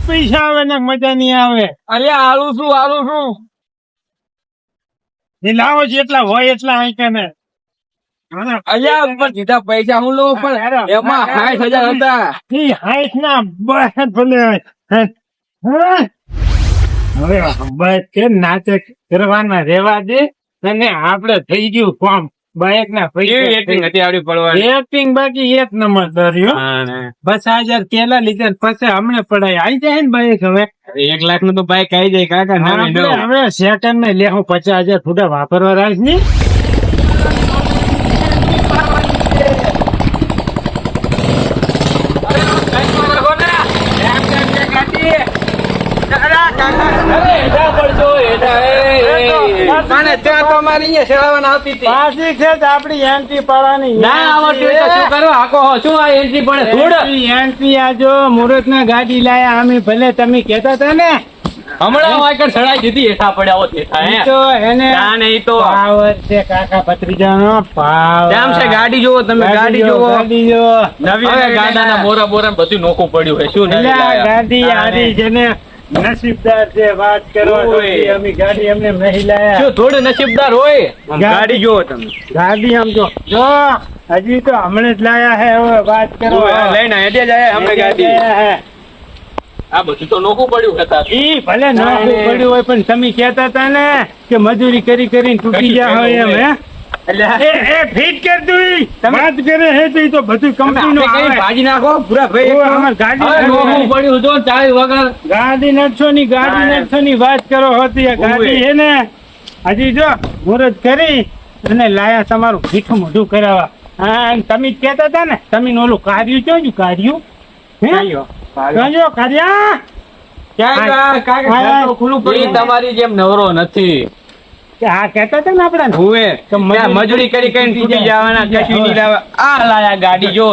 પૈસા આવે ને મજા નહીં આવે. અરે આલું છું એ લાવો જેટલા હોય એટલા આંકે ને અલ્યા ઉપર સીધા પૈસા હું લઉં પણ એમાં 60,000 હતા. 60 ના બસ ભલે હવે બસ કે નાટક કરવાના રેવા દે અને આપડે થઈ ગયું ફોર્મ બાઇક ના પૈસા એક્ટિંગ બાકી એક નંબર દર્યો. 50,000 પેલા લીધા પછી હમણાં પડાય આવી જાય ને બાઇક. હવે 1 લાખ નું તો બાઈક આવી જાય કાકા. હવે સેકન્ડ ને લે હું 50,000 ફૂટા વાપરવા રાખ ની. આપડી એન્ટ્રી પાડવાની એન્ટ્રી આજો મુહૂર્ત ના ગાડી લાયા અમે ભલે તમે કેતા હતા ને હમણાં સડાઈ દીધી હેઠા પડ્યા તો એને પાવર છે કાકા ભત્રીજાનો પાવર છે. ગાડી જોવો તમે, ગાડી જોવો નવી ગાડાના બોરા બોરા બધું નોખું પડ્યું છે. શું ગાડી આરી છે ને નસીબદાર છે વાત કરવા. અમે ગાડી અમને નહીં લાયા. શું થોડું નસીબદાર હોય? ગાડી જોવો તમે, ગાડી આમ જો હજી તો હમણાં જ લાયા હે. હવે વાત કરો લઈને હેડે જાય અમે ગાડી. આ બધું તો નોખું પડ્યું હતા. ઈ ભલે નોખું પડ્યું હોય પણ તમે કહેતા હતા ને કે મજૂરી કરી કરીને તૂટી ગયા હોય એમ. હે એટલે એ ફિટ કર દઉં વાત કરે હે તો બધું કંપની નું ભાજી નાખો પૂરા ભાઈ. અમાર ગાડી નોખું પડ્યું તો ચાવી વગર ગાડી નડશો ની વાત કરો હતી. ગાડી હે ને હજી જો મુહૂર્ત કરી અને લાયા તમારું મીઠું મોઢું કરાવવા. હા તમે જ કહેતા હતા ને તમે ઓલું કાર્યું જોયું કાર્યું તમારી જેમ નવરો નથી. હા કેતા હતા ને આપડે મજૂરી કરી તૂટી જવાના. કશું નહીં લાવવા. આ લાયા ગાડી જો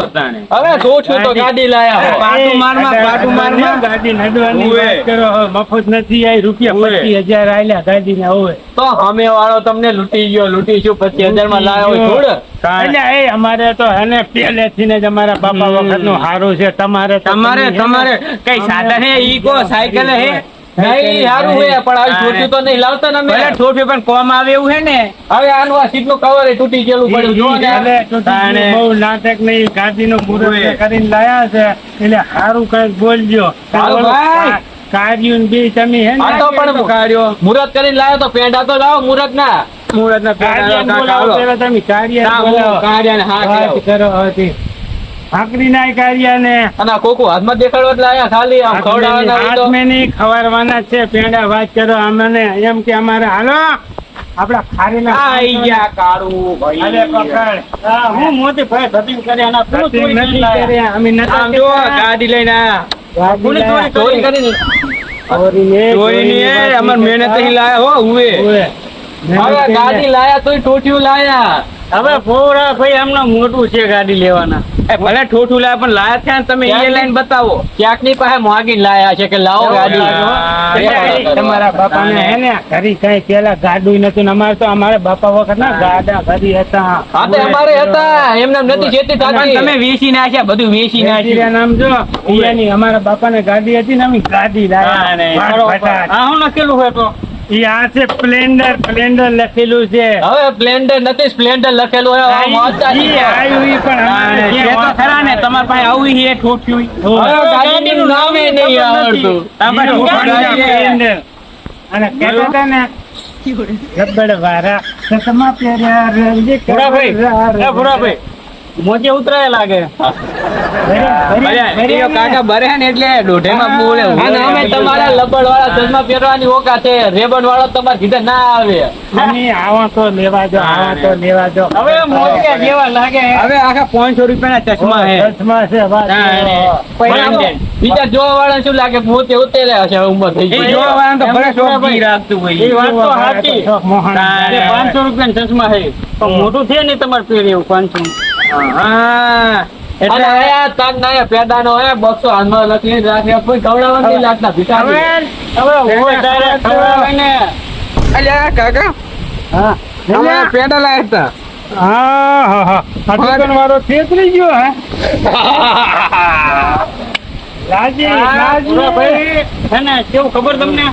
હવે જોશું તો ગાડી લાયા. પાટું મારમાં ગાડી નડવાની વાત કરો. મફત નથી આવી. રૂપિયા 25,000 આલ્યા ગાડી ને હવે તો અમે વાળો તમને લૂંટી ગયો. લૂંટીશું 25,000 માં લાવ્યો થોડ. એટલે એ અમારે તો એને પહેલેથી જ અમારા બાપા વખત નું સારું છે. તમારે કઈ સાધન હે? ઈ કો સાયકલ હે? નહીં સારું હોય પણ આવી છોટ્યું તો નહીં લાવતા ને. છોટ્યું પણ કોમ આવે એવું હે ને. હવે આનું આ સીટ નું કવર તૂટી ગયેલું પડ્યું. બહુ નાટક નહીં. ગાડી નું મુહૂર્ત કરીને લાયા છે એટલે સારું કઈક બોલજો. કાર્યું બી તમે હે ને પણ કાર્યો મુહૂર્ત કરીને લાવ્યો તો પેંડા તો લાવો. મુહૂર્ત ના તમે કાર્ય કરો હતી ભાકરી ના કાર્ય ને કોકો હાથમાં દેખાડવા લાયા. ખાલી આમ ખવડાવવાના ખવાડવાના છે પેંડા. વાત કરો અમને એમ કે અમારે હાલો આપડા ખારીના આઈ ગયા કાળું ભાઈ. હું મોટી ભાઈ ધતિંગ કર્યા અમે ગાડી લઈને આયા. ચોરી કરીને અમાર મહેનત થી લાયા હો. હવે ગાડી લાયા તોય ટોટિયું લાયા. હવે પોરા ભાઈ એમના મોટું છે ગાડી લેવાના. ભલે ઠોઠું લાયા પણ લાયા થયા તમે એ લાઈન બતાવો. ક્યાંક ની પાસે માગી લાયા છે કે લાવો ગાડી. તમારા બાપા ને હે ને ઘરી કઈ પેલા ગાડું નતું. અમારે તો અમારા બાપા વખત ના ગાડા ઘરી હતા. હા તો અમારે હતા. એમને નથી ખેતી થતી. તમે વેચી નાખ્યા બધું વેચી નાખ્યા. નામ જો એની અમારા બાપા ને ગાડી હતી ને અમે ગાડી લાયા. હું લખેલું હોય તો આ છે સ્પ્લેન્ડર લખેલું છે. હવે સ્પ્લેન્ડર નથી સ્પ્લેન્ડર લખેલું હોય. ખરા ને તમારા પાસે આવું છે ઠોઠ્યું. ગાડી નું નામ નહીં આવડતું. અને કહેતા હતા ને રબડ વાળા ચશ્મા પહેર્યા મોજે ઉતરાય લાગે. કાકા ભરે ને એટલે દોઢેમાં બોલે. અમે તમારા લબડ વાળા ચશ્મા પહેરવાની ઓકા છે. રેબન વાળો તમારે સીધા ના આવે. આવા તો લેવા દો. હવે મોજે જેવા લાગે. હવે આખા 500 રૂપિયાના ચશ્મા છે. બીજા જોવા વાળા શું લાગે મોતે ઉતરે હશે. ઉંમર થઈ ગઈ. જોવા વાળા તો ભલે શોખ રાખતું હોય. એ વાત તો સાચી. 500 રૂપિયાના ચશ્મા છે પણ મોટું છે ને તમારે પહેરે એવું 500. પેદાનો બસો હાથમાં લખી રાખે કોઈ ખવડાવવા નહીં લાગતા. અલ્યા કાકા હા અમે પેડા લાયા હતા. હા દુકાન વાળો છેતરી ગયો હે લાજી ભાઈ હે ને કેવું ખબર તમને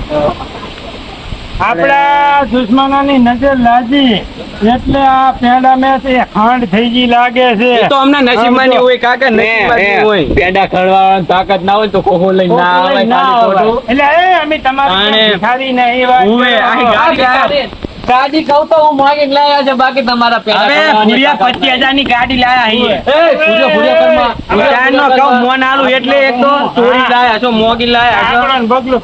આપડા દુશ્મનોની નજર લાજી એટલે આ પેડા મેં ખાંડ થઈ ગઈ લાગે છે. એ તો અમને નસીબમાં નહીં હોય કાકા, નસીબમાં નહીં હોય. પેડા ખળવાળવાની તાકાત ના હોય તો કોહો લઈને ના આવે ખાલી ખોટું. એટલે અમે તમારી ભિખારી નહીં ગાડી કહું તો હું માંગીને લાયા છે, બાકી તમારા પેડા ખળવાની 25,000 ની ગાડી લાયા છીએ. મોન આલું એટલે એક તો ચોરી લાયા છો, મોગી લાયા છો. બગલો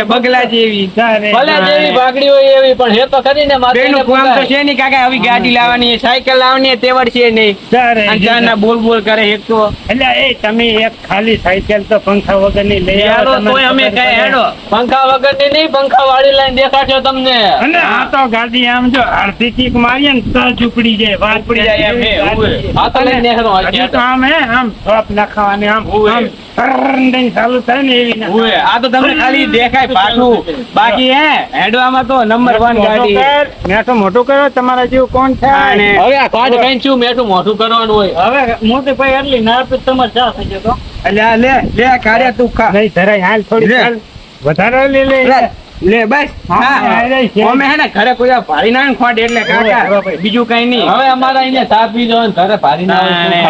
બગલા જેવી ભલે જેવી ભાગડી હોય એવી, પણ હે તો ખરી ને માથે તો છે નહીં કાકા. આવી ગાડી લાવવાની, સાયકલ લાવવાની તેવડ છે નહીં. અંજારના બોલ બોલ કરે એક તો. એટલે એ તમે એક ખાલી સાયકલ તો પંખા વગર ની લઈ આવો. તોય અમે કઈ હેડો પંખા વગર ની નહીં, પંખા વાળી લઈને દેખાડશો તમને. અને આ તો ગાડી આમ જો અડધી કીક મારીએ ને તો ઝૂપડી જાય, વાત પડી જાય એમ. આ તો લઈને નેહરો હજી તો આમ હે આમ થોપ નાખવાની આમ ચાલુ થાય ને એવી ના. આ તો તમને ખાલી દેખાય પાછું, બાકી હે હેડવામાં તો નંબર 1 ગાડી. મેઠું મોટું કરો તમારા જેવું કોણ છે. હવે આ કાઢ કઈ શું મેઠું મોટું કરવાનું હોય. હવે મોટી ભાઈ એટલી ના આપી તમારે ચા થઈ જતો. અલ્યા લે લે કાઢ્યા તું ખા. નહીં ધરાય હાલ થોડી ચાલ વધારે લે લે બસ. અમે હે ને ઘરે કોઈ ભારી ના ખોટ એટલે કાકા બીજું કઈ નહીં. હવે અમારા અહીંયા ચા પી જો ઘરે ભારી ના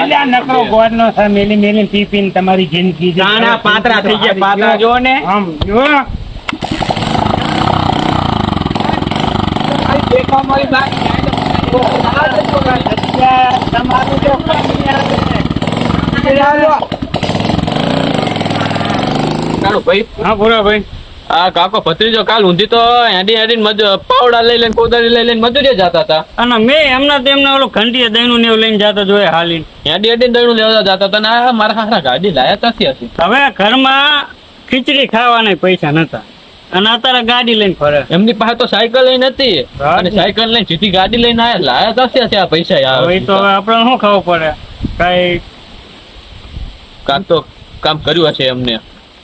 એટલે નકરો ગોળ નો છે મેલી મેલી પી પીને તમારી જિંદગી જાણા પાતરા થઈ ગયા. પાતરા જો ને આમ જો દેખો મારી બાકી તમારું જો ચાલો ભાઈ. હા પૂરા ભાઈ. આ કાકો ભત્રીજો કાલ ઊંધી તો હેડી હેડી પાવડા લઈ લઈને કોદાળી લઈ લઈને મજૂરીએ જતા હતા. અને મેં એમના તેમને ઓલો ઘંટીએ દહીંનું ને એવું લઈને જતા જોયે હાલી. હેડી હેડી દહીંનું લેવા જતા હતા ને આ મારા હારા ગાડી લાયા ત્યાંથી હતી. હવે ઘરમાં ખીચડી ખાવાના પૈસા નતા અને અત્યારે ગાડી લઈને ફરે. એમની પાસે તો સાયકલ લઈને હતી અને સાયકલ લઈને સીધી ગાડી લઈને આયા. લાયા ત્યાંથી હતી આ પૈસા. હવે તો આપણે શું ખાવું પડે, કઈ કામ તો કામ કર્યું હશે એમને.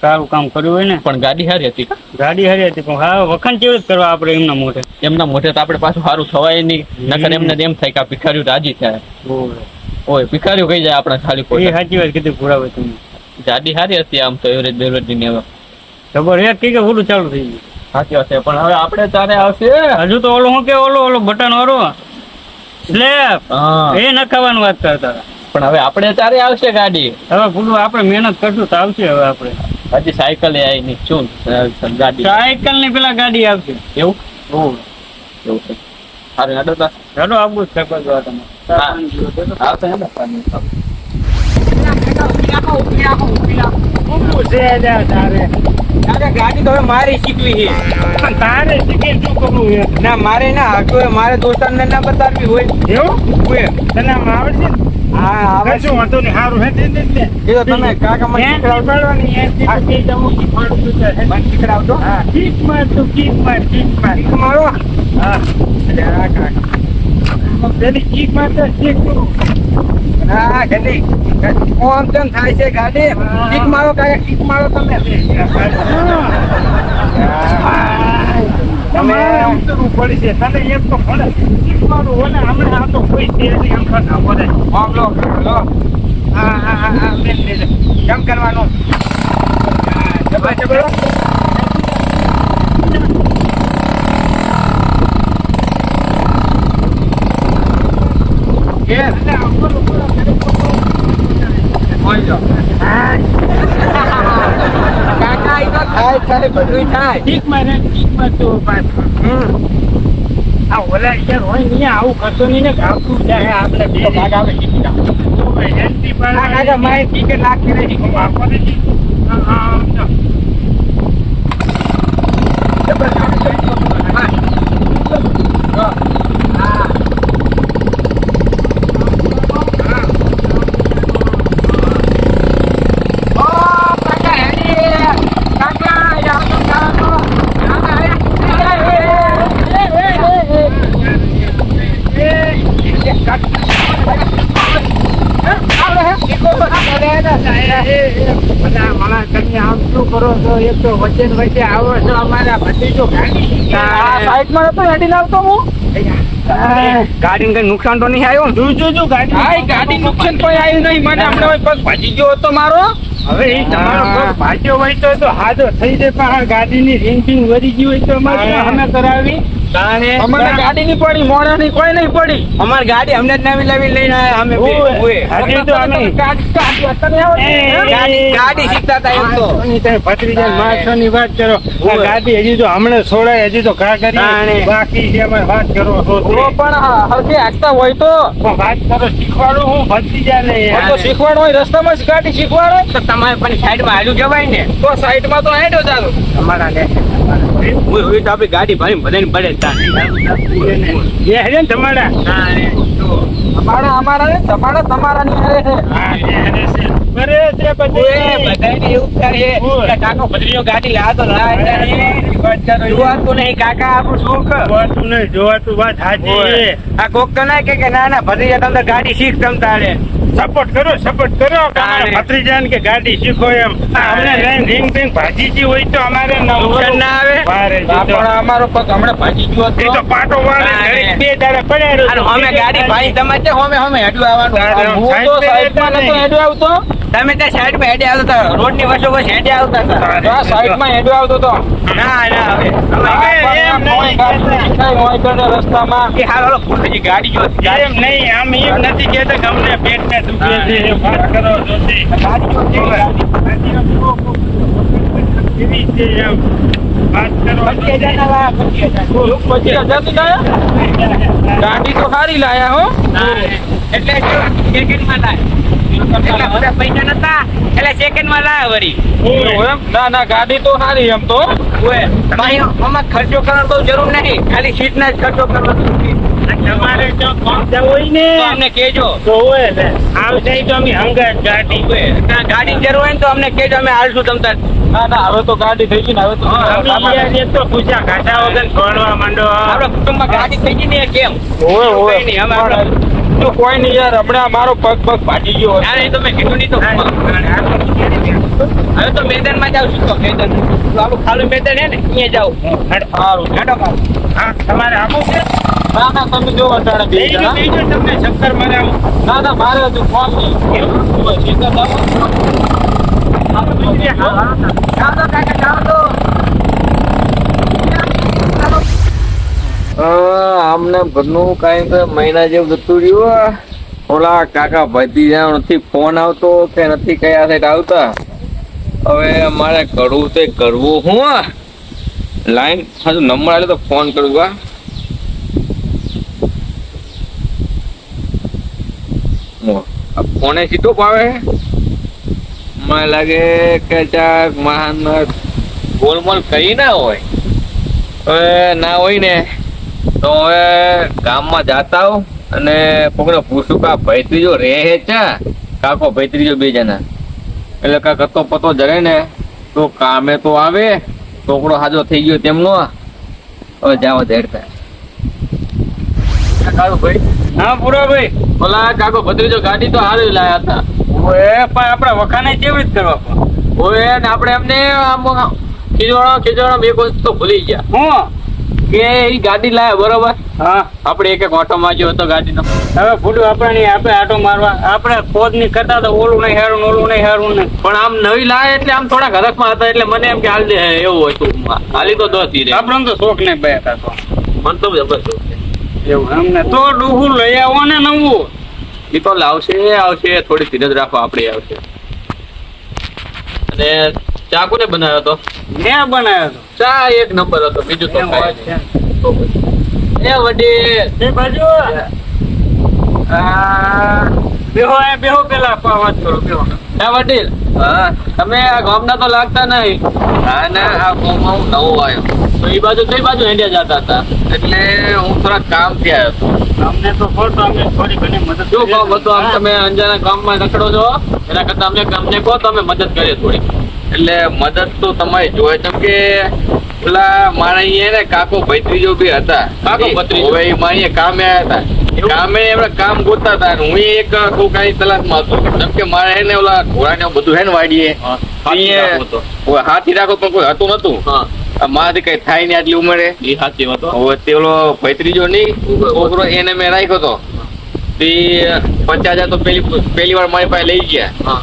સારું કામ કર્યું હોય ને. પણ ગાડી હારી હતી. ગાડી હારી હતી પણ હા વખાણ કેવી રીતે કરવા આપણે એમના મોઢે. એમના મોઢે તો આપણે પાછું સારું થવાય નહીં. નકર એમને એમ થાય કે આ ભિખારીઓ રાજી થાય. ઓય ભિખારીઓ કહી જાય આપણે ખાલી એ સાચી વાત કીધી પૂરા તમે. ગાડી હારી હતી આમ તો એવરેજ બેવરેજ ની હવે ખબર એક ઠીક પૂરું ચાલુ થઈ ગયું. સાચી વાત છે. પણ હવે આપણે તારે આવશે હજુ તો ઓલો શું કે ઓલો બટન વાળો સ્લેબ એ નખાવાનું વાત કરતા હતા. પણ હવે આપણે તારે આવશે ગાડી. હવે પૂરું આપણે મહેનત કરશું તો આવશે. હવે આપણે હજી સાયકલ આવી નહીં શું ગાડી સાયકલ ની પેલા ગાડી આવશે એવું એવું છે. સારું હેડો તા હેડો આવવું જ છે ગાડી તો હવે મારે શીખવી છે. તારે શીખી શું કરવું છે? ના મારે ના મારે દોસ્તાર ને ના બતાવવી હોય એવું તને આમ આવડશે ને? હા આવે શું વાંધો નહીં સારું હે એ તો તમે કાકા મને શીખડાવજો. હા કીક માર તું કીક માર મારો હા પેલી કીક મારતા શીખવું. હા ગાડી કોમ કેમ થાય છે ગાડી કિક મારો કાકા કિક મારો તમે તમે ઉતરવું પડશે તને એક તો પડે કીક મારું હોય ને હમણાં આ તો કોઈ છે નહીં એમ કરતા પડે. લો હા કેમ કરવાનું કાકા એ તો થાય બધું થાય. કીક મારે કીક મારતું આ ઓલા યાર હોય નહીં આવું કરતો નહીં ને ગાવતું જાય આપણે બે ભાગ આવે કાકા મારી ટિકિટ નાખી રહી મને આમ શું કરો તો વચ્ચે ને વચ્ચે આવો છો અમારા ભત્રીજો ગાડી આ સાઈડમાં નતો હેડી લાવતો હું ગાડીને કઈ નુકસાન તો નહીં આવ્યું જો ગાડી ગાડી નુકસાન કોઈ આવ્યું નહીં મને હમણાં પગ ભાજી ગયો હતો મારો હવે એ તમારો પગ ભાગ્યો હોય તો હાજો થઈ જાય પણ ગાડીની રિંગ બિંગ વરી ગઈ હોય તો અમારે અમે કરાવી અમારે ગાડી નહીં પડી મોડા ની કોઈ નહીં પડી અમારી ગાડી અમને જ નવી નવી લઈને આવ્યા અમે હજી તો અમે ગાડી શીખતા હતા એમ તો ભત્રીજા માણસો ની વાત કરો આ ગાડી હજી તો હમણાં છોડાય હજી તો ઘા કરી બાકી છે અમે વાત કરો છો પણ હલકે હાંકતા હોય તો વાત કરો શીખવાડું હું ભત્રીજા ને તો શીખવાડો હોય રસ્તામાં જ ગાડી શીખવાડો તો તમારે પણ સાઈડમાં હાલ્યું જવાય ને તો સાઈડમાં તો હેડો ચાલો અમારા ને આપડી ગાડી ભાઈ બધાને પડે તમારા તમારા કાકો ભદ્રીઓ ગાડી લાવતો જોવાતું નહીં કાકા આપણું શું જોવાતું વાત હાજી આ કોક તો ના કે ના ના ભદ્રીજા તમને ગાડી શીખ તમ તારે સપોર્ટ કરો ભત્રીજાન કે ગાડી શીખો એમ અમને રીંગ બિંગ ભાજી હોય તો અમારે નુકસાન ના આવે અમારો પગ હમણાં ભાજી ગયો એ તો પાટો વાળે બે દાડા પડ્યા અમે ગાડી ભાઈ તમારે અમે હેડું આવવાનું હું તો સાઈડમાં નતો હેડું આવતો તમે ત્યાં સાઈડમાં હેડે આવતા હતા રોડ ની વચ્ચો વચ્ચે હેડે આવતા હતા સાઈડમાં હેડું આવતો તો રસ્તામાં કે હાલ ગાડી જો એમ નહીં આમ એમ નથી કેતા કે અમને પેટ ને દુખે છે વાત કરો ગાડી તો સારી લાયા હો એટલે સેકન્ડમાં લાયા પૈસા નતા એટલે સેકન્ડમાં લાયા વળી ના ના ગાડી તો સારી એમ તો આમાં ખર્ચો કરવાનો તો જરૂર નહીં ખાલી સીટ ના જ ખર્ચો કરવાનો તમારે જો હોય ને અમને કેજો તો હોય ને આવશે તો અમે હંગાત ગાડી ગાડી જરૂર હોય ને તો અમને કેજો અમે હાલશું તમતાર ના ના હવે તો ગાડી થઈ ગઈ ને હવે તો પૂછા ઘાટા વગર ભણવા માંડો આપણા કુટુંબમાં ગાડી થઈ ગઈ ને કેમ તો કોઈ નહીં યાર હમણાં મારો પગ ભાજી ગયો યાર એ તો મેં કીધું નહીં તો હવે તો મેદાનમાં જાવ છું તો મેદાન આપણું ખાલું મેદાન હે ને અહીંયા જાવ સારું હા તમારે આવું છે ના ના તમે જો અટાણે બીજું તમને ચક્કર મારે આવું ના ના મારે હજુ ફોન આમને ઘરનું કઈ મહિના જેવું જતું રહ્યું ઓલા કાકા ભત્રીજા નથી ફોન આવતો કે નથી કયા સાઈડ આવતા હવે મારે કરવું તો કરવું હું લાઈન હજુ નંબર આવે તો ફોન કરું ફોને સીધો પાવે મને લાગે કે ચાક મહાન ગોલમોલ કરી ના હોય હવે ના હોય ને તો હવે ગામમાં જાતા હોઉં અને કોકને પૂછું કા ભત્રીજો રહે છે કાકો ભત્રીજો બે જણા એટલે કા કતો પતો જરે ને તો કામે તો આવે છોકરો હાજો થઈ ગયો તેમનો હવે જાવ ધેડતા ભાઈ હા પૂરા ભાઈ ઓલા કાકો ભત્રીજો ગાડી તો હારી લાયા હતા ઓએ પણ આપડે વખાને કેવી રીતે કરવા ઓએ ને આપણે એમને આમ ખીજવાળા એક વસ્તુ ભૂલી ગયા હું કે ઈ ગાડી લાયા બરોબર હા આપણે એક ઓટો માર્યો હતો ગાડીનો હવે ફૂટું આપણે આટો મારવા આપણે ખોદ ની કરતા તો ઓલું નહીં હારું ઓલું નહીં હારું ને પણ આમ નવી લાયા એટલે આમ થોડા ઘરકમાં હતા એટલે મને એમ કે હાલ દે એવું હતું હાલી તો દોસ્ત રે આપણે તો શોખ ને બે હતા તો મને તો જબરદસ્ત એવું અમને તો ડૂહું લઈ આવો ને નવું એ તો આવશે થોડી ધીરજ રાખો આપણે આવશે અને ચા કોને બનાવ્યો હતો મેં બનાવ્યો હતો ચા એક નંબર હતો બીજું તો એ વડી બાજુ બેહો પેલા વાત કરો બેહો વડીલ તમે આ ગામના તો લાગતા નહીં હા ના આ ગામમાં હું નવો આવ્યો તો એ બાજુ કઈ બાજુ હેડ્યા જતા હતા એટલે હું થોડા કામથી આવ્યો હતો અમને તો ખોટો અમે થોડી ઘણી મદદ શું કહો બધું આમ તમે અંજાના ગામમાં રખડો છો એના કરતા અમને કહો તો અમે મદદ કરીએ થોડી એટલે મદદ તો તમારી જોઈએ કેમ કે પેલા મારા અહીંયા ને કાકો ભત્રીજો બી હતા કાકો ભત્રીજો હવે મારી કામે આવ્યા હતા કામે એમણે કામ ગોતતા હતા. હું એક કોકાની તલાશમાં હતો. જેમ કે મારે હે ને ઓલા ઘોડાને બધું હે ને વાડીએ હાથી રાખો પણ કોઈ હતું નતું. મારાથી કઈ થાય ને આટલી ઉંમરે હવે તે ઓલો ભૈત્રીજો નહીં છોકરો એને મેં રાખ્યો હતો. તે 50,000 તો પેલી વાર મારી પાસે લઈ ગયા.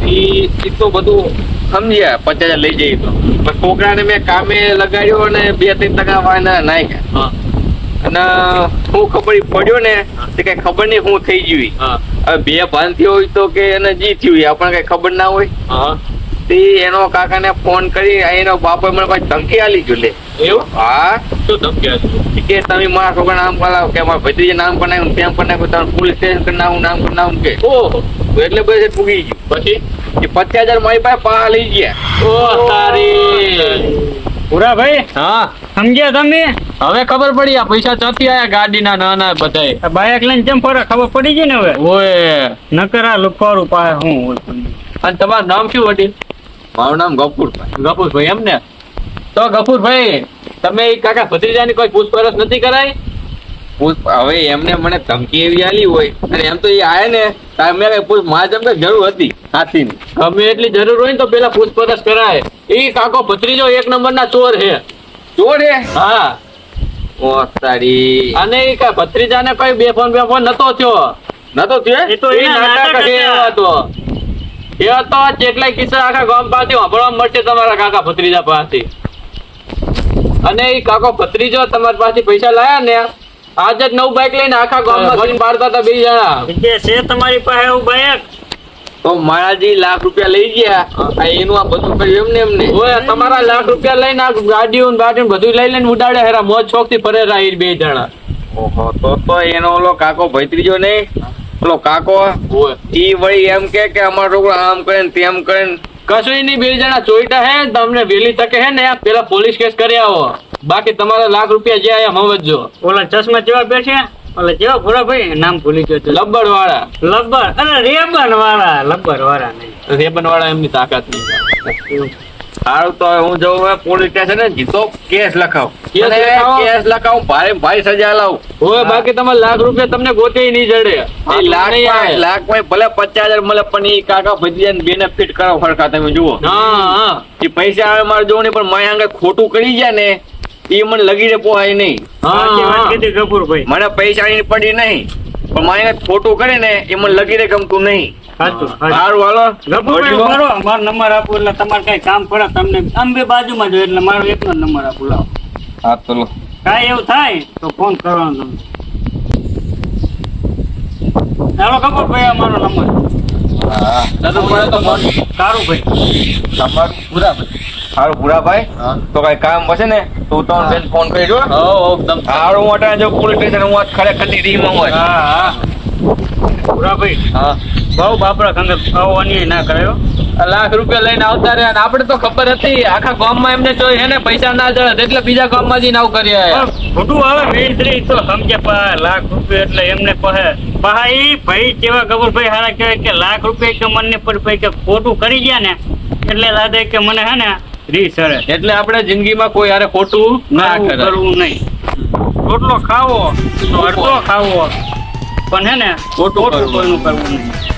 એ તો બધું સમજ્યા 50,000 લઈ જઈએ તો પણ છોકરાને મેં કામે લગાડ્યો અને 2-3 વાયદા નાખ્યા. અને હું ખબર પડ્યો ને તે કઈ ખબર નહીં હું થઈ ગયું. હવે બે ભાન થયો હોય તો કે એને જી થયું આપણને કઈ ખબર ના હોય. તે એનો કાકાને ફોન કરી એનો બાપે મને પાછી ધમકી આલી ગયો. લે એવું? હા. શું ધમકી આલી? કે તમે મારા છોકરા નામ કરાવો કે મારા ભત્રીજે નામ કરી નાખ્યું તેમ કરી નાખ્યું તમે પોલીસ સ્ટેશન કરી નાખું નામ કરી નાખું કે ઓહો એટલે બધે પૂગી ગયું. પછી એ 50,000 મારી પાસે પા લઈ ગયા. ઓ તારી ભૂરાભાઈ હા સમજ્યા તમે? હવે ખબર પડી આ પૈસા ચોથી આયા ગાડીના નાના બધાય બાઇક લઈને કેમ ફરે ખબર પડી ગઈ ને હવે. ઓય નકર આ લુખવાડું પાસે હું હોય. અને તમારું નામ શું વડીલ? મારું નામ ગફુરભાઈ. ગફુરભાઈ એમ ને? તો ગફુરભાઈ તમે કાકા ભત્રીજાની કોઈ પૂછપરછ નથી કરાઈ? હવે એમને મને ધમકી એવી આલી હોય અને એમ તો એ આયા ને તારે મેં કઈ પૂછ મારે જેમ કે જરૂર હતી હાથીની. ગમે એટલી જરૂર હોય ને તો પેલા પૂછપરછ કરાય. એ કાકો ભત્રીજો 1 નંબરના ચોર છે. ચોર હે? હા. ઓ તારી. અને એ ભત્રીજાને કોઈ બેફોન નતો થયો. નતો થયો? એ તો એ નાટક છે એવો હતો. એ હતો કેટલાય કિસ્સા આખા ગામ પાસેથી સાંભળવા મળશે તમારા કાકા ભત્રીજા પાસેથી. અને એ કાકો ભત્રીજો તમારી પાસેથી પૈસા લાયા ને આજ જ નવું બાઇક લઈને આખા ગામમાં પાડતા હતા 2 જણા. છે તમારી પાસે એવું બાઇક? તો મારાજી લાખ રૂપિયા લઈ ગયા એનું આ બધું કર્યું એમને. ઓય તમારા લાખ રૂપિયા લઈને આ ગાડીઓ બાડીઓ બધું લઈ લઈને ઉડાડે હેરા મોજ શોખ થી ફરે રહ્યા 2 જણા. ઓહો તો એનો ઓલો કાકો ભત્રીજો નહીં ઓલો કાકો ઈ વળી એમ કે અમારો છોકરો આમ કરે ને તેમ કરે ને કશું નહીં 2 જણા ચોઈટા હે તમને વહેલી તકે હે ને પેલા પોલીસ કેસ કરી આવો. બાકી તમારા લાખ રૂપિયા જે આયા સમજજો. ઓલા ચશ્મા જેવા બેઠે ઓલા જેવા ભૂરાભાઈ નામ ભૂલી ગયો. લબ્બડ વાળા. લબ્બર અને રેબન વાળા. લબ્બર વાળા નહીં રેબન વાળા એમની તાકાત નહીં. સારું તો હું જવું પોલીસ સ્ટેશન જીતો કેસ લખાવ. કેસ લખાવું ભારે સજા લાવું. ઓય બાકી તમારા લાખ રૂપિયા તમને ગોતે નહીં જડે. લાખ ભલે 50,000 મળે પણ એ કાકા ભજીયા બેનિફિટ કરો ફરકા તમે જુઓ. હા એ પૈસા આવે મારે જોવું નહીં પણ મારે આગળ ખોટું કરી જાય ને એ મને લગીને પોહાય નહીં. ગફુરભાઈ મને પૈસા ની પડી નહીં પણ મારે ખોટું કરે ને એ મને લગીને ગમતું નહીં. સારું હાલો મારો નંબર આપો એટલે તમારે કઈ કામ પડે તમને આમ બે બાજુમાં જો એટલે મારો એકનો નંબર આપો લાવો. હા તો કાંઈ એવું થાય તો ફોન કરવાનો તમે. ચાલો ગફુરભાઈ અમારો નંબર. સારું ભાઈ તમારું ભૂરાભાઈ તો કઈ કામ હશે ને તો તમે બેન ફોન કરજો. સારું હું અટાણે જો પોલીસ સ્ટેશન હું ખરેખર ની રીમાં હોય. હા ભૂરાભાઈ હા બહુ બાપરા ખંગે આવો અન્યાય ના કરાયો. લાખ રૂપિયા લઈને આવતા રહ્યા અને આપણે તો ખબર હતી આખા ગામમાં એમને જોઈ હે ને પૈસા ના જડે એટલે બીજા ગામમાં જઈને આવું કરી આયા. ખોટું આવે મેન્ટ્રી તો સમજે લાખ રૂપિયા એટલે એમને કહે ભાઈ ભાઈ કેવા ગફુરભાઈ હારા કહેવાય કે લાખ રૂપિયા કે મને પડી કે ખોટું કરી ગયા ને એટલે દાદા કે મને હે ને રીસ હરે એટલે આપણે જિંદગીમાં કોઈ હારે ખોટું ના કરવું નહીં. રોટલો ખાવો તો અડધો ખાવો પણ હે ને ખોટું કોઈનું કરવું નહીં.